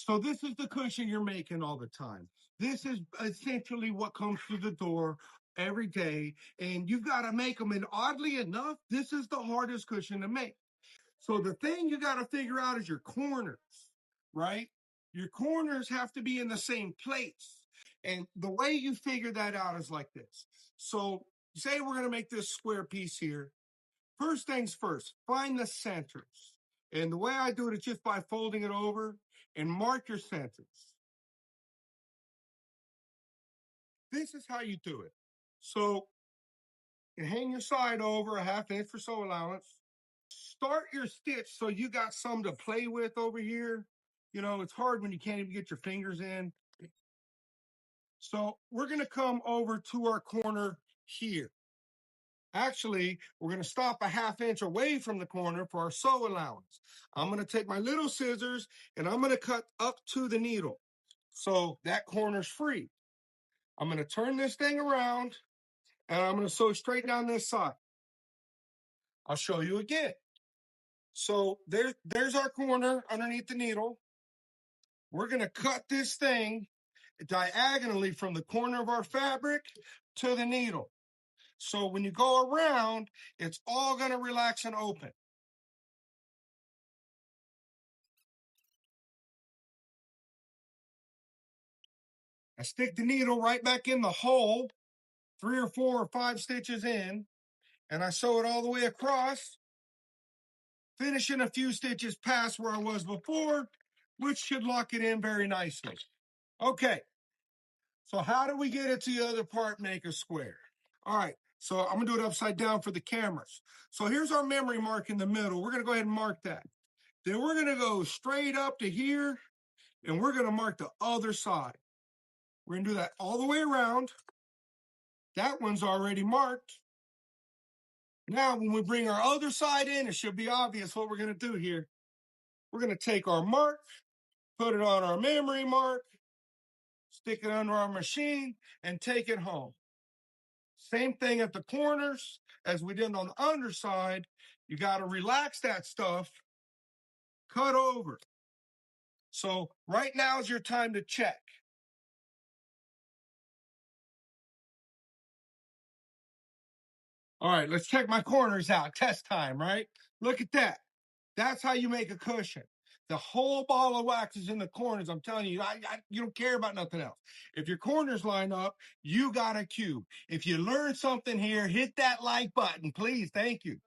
So this is the cushion you're making all the time. This is essentially what comes through the door every day, and you've got to make them. And oddly enough, this is the hardest cushion to make. So the thing you got to figure out is your corners, right? Your corners have to be in the same place. And the way you figure that out is like this. So say we're going to make this square piece here. First things first, find the centers. And the way I do it is just by folding it over and mark your centers. This is how you do it. So you hang your side over a 1/2 inch for sew allowance. Start your stitch so you got some to play with over here. You know, it's hard when you can't even get your fingers in. So we're going to come over to our corner here. Actually, we're going to stop a 1/2 inch away from the corner for our sew allowance. I'm going to take my little scissors and I'm going to cut up to the needle. So that corner's free. I'm going to turn this thing around and I'm going to sew straight down this side. I'll show you again. So there's our corner underneath the needle. We're going to cut this thing diagonally from the corner of our fabric to the needle. So when you go around, it's all going to relax and open. I stick the needle right back in the hole, 3 or 4 or 5 stitches in, and I sew it all the way across, finishing a few stitches past where I was before, which should lock it in very nicely. Okay, so how do we get it to the other part, make a square? All right, so I'm gonna do it upside down for the cameras. So here's our memory mark in the middle. We're gonna go ahead and mark that. Then we're gonna go straight up to here, and we're gonna mark the other side. We're gonna do that all the way around. That one's already marked. Now, when we bring our other side in, it should be obvious what we're going to do here. We're going to take our mark, put it on our memory mark, stick it under our machine, and take it home. Same thing at the corners as we did on the underside. You got to relax that stuff, cut over. So right now is your time to check. All right, let's check my corners out. Test time, right? Look at that. That's how you make a cushion. The whole ball of wax is in the corners. I'm telling you, you don't care about nothing else. If your corners line up, you got a cube. If you learned something here, hit that like button, please. Thank you.